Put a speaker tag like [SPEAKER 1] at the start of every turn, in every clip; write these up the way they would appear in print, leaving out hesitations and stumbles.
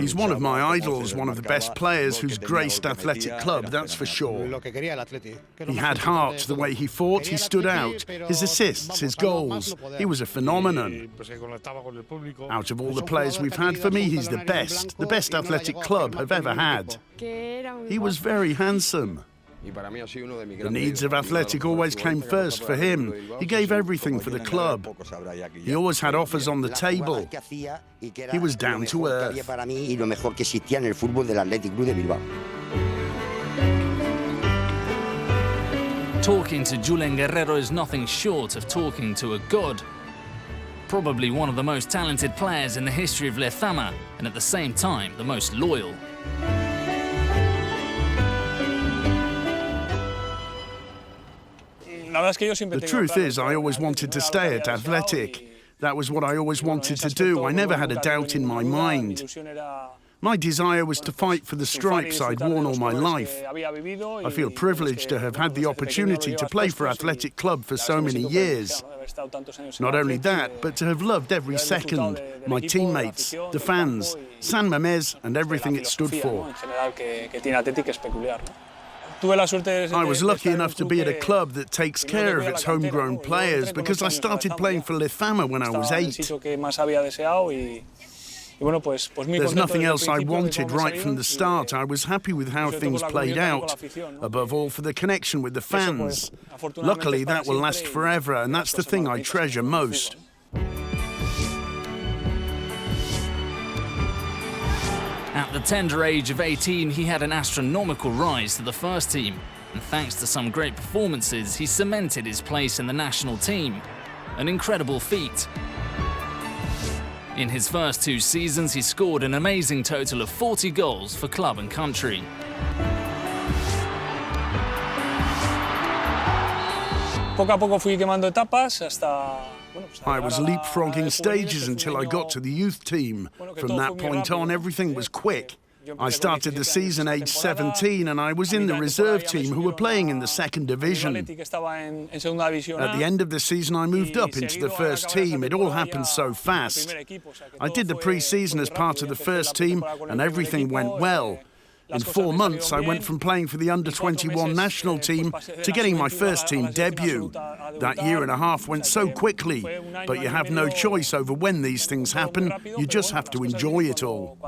[SPEAKER 1] He's one of my idols, one of the best players who's graced Athletic Club, that's for sure. He had heart, the way he fought, he stood out. His assists, his goals, he was a phenomenon. Out of all the players we've had, for me, he's the best Athletic Club have ever had. He was very handsome. The needs of Athletic always came first for him. He gave everything for the club. He always had offers on the table. He was down to earth.
[SPEAKER 2] Talking to Julen Guerrero is nothing short of talking to a god. Probably one of the most talented players in the history of Lezama, and at the same time, the most loyal.
[SPEAKER 1] The truth is, I always wanted to stay at Athletic. That was what I always wanted to do. I never had a doubt in my mind. My desire was to fight for the stripes I'd worn all my life. I feel privileged to have had the opportunity to play for Athletic Club for so many years. Not only that, but to have loved every second, my teammates, the fans, San Mamés and everything it stood for. I was lucky enough to be at a club that takes care of its homegrown players because I started playing for Lezama when I was 8. There's nothing else I wanted right from the start. I was happy with how things played out, above all for the connection with the fans. Luckily, that will last forever, and that's the thing I treasure most.
[SPEAKER 2] At the tender age of 18, he had an astronomical rise to the first team, and thanks to some great performances, he cemented his place in the national team. An incredible feat. In his first 2 seasons, he scored an amazing total of 40 goals for club and country.
[SPEAKER 1] I was leapfrogging stages until I got to the youth team. From that point on, everything was quick. I started the season aged 17 and I was in the reserve team who were playing in the second division. At the end of the season, I moved up into the first team. It all happened so fast. I did the pre-season as part of the first team and everything went well. In 4 months, I went from playing for the under-21 national team to getting my first team debut. That year and a half went so quickly, but you have no choice over when these things happen. You just have to enjoy it all.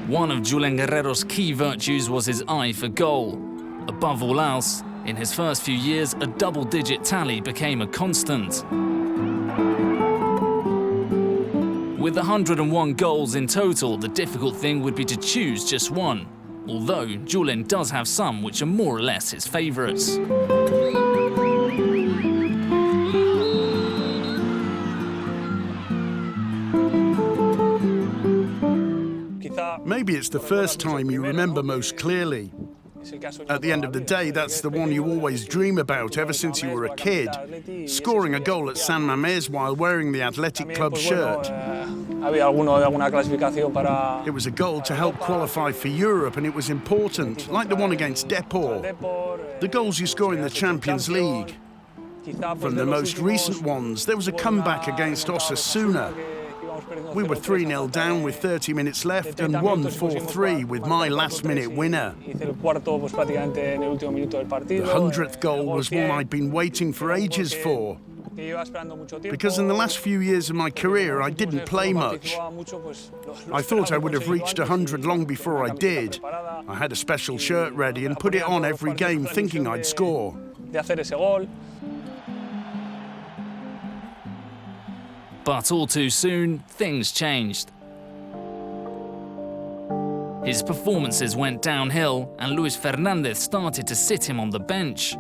[SPEAKER 2] One of Julen Guerrero's key virtues was his eye for goal. Above all else, in his first few years, a double-digit tally became a constant. With 101 goals in total, the difficult thing would be to choose just one, although Julen does have some which are more or less his favourites.
[SPEAKER 1] Maybe it's the first time you remember most clearly. At the end of the day, that's the one you always dream about ever since you were a kid. Scoring a goal at San Mamés while wearing the Athletic Club shirt. It was a goal to help qualify for Europe, and it was important, like the one against Depor. The goals you score in the Champions League. From the most recent ones, there was a comeback against Osasuna. We were 3-0 down with 30 minutes left and won 4-3 with my last-minute winner. The 100th goal was one I'd been waiting for ages for. Because in the last few years of my career, I didn't play much. I thought I would have reached 100 long before I did. I had a special shirt ready and put it on every game thinking I'd score.
[SPEAKER 2] But all too soon, things changed. His performances went downhill and Luis Fernandez started to sit him on the bench.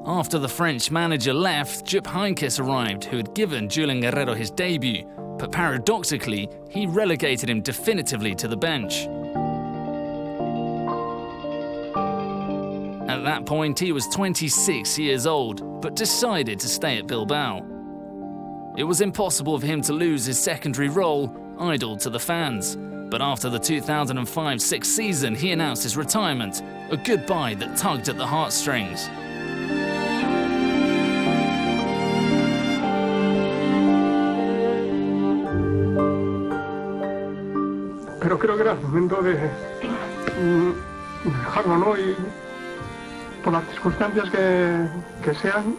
[SPEAKER 2] After the French manager left, Jupp Heynckes arrived, who had given Julen Guerrero his debut, but paradoxically, he relegated him definitively to the bench. At that point, he was 26 years old, but decided to stay at Bilbao. It was impossible for him to lose his secondary role, idle to the fans, But after the 2005-06 season, he announced his retirement, a goodbye that tugged at the heartstrings.
[SPEAKER 3] Pero creo que era el momento de dejarlo, ¿no? Y por las circunstancias que sean,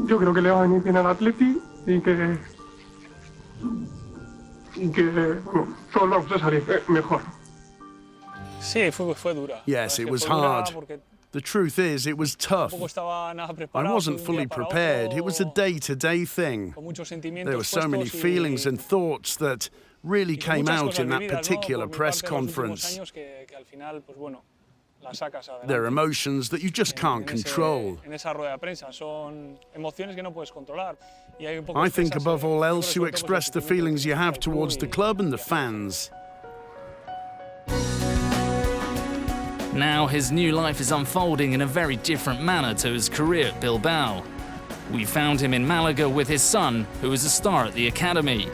[SPEAKER 3] yo creo que le va a venir bien al Atleti y que bueno, todos vamos a salir mejor.
[SPEAKER 4] Sí, fue dura.
[SPEAKER 1] Yes, it was hard. The truth is, it was tough. I wasn't fully prepared. It was a day-to-day thing. There were so many feelings and thoughts that really came out in that particular press conference. They're emotions that you just can't control. I think above all else you express the feelings you have towards the club and the fans.
[SPEAKER 2] Now his new life is unfolding in a very different manner to his career at Bilbao. We found him in Malaga with his son, who is a star at the academy.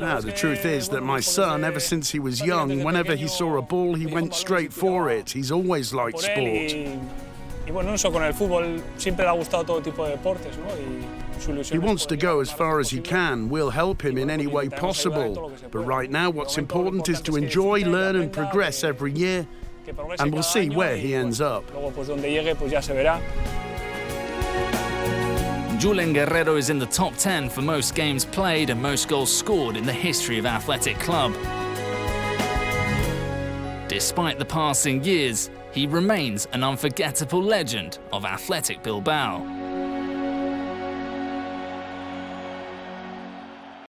[SPEAKER 1] Now, the truth is that my son, ever since he was young, whenever he saw a ball, he went straight for it. He's always liked sport. He wants to go as far as he can. We'll help him in any way possible. But right now, what's important is to enjoy, learn and progress every year, and we'll see where he ends up.
[SPEAKER 2] Julen Guerrero is in the top 10 for most games played and most goals scored in the history of Athletic Club. Despite the passing years, he remains an unforgettable legend of Athletic Bilbao.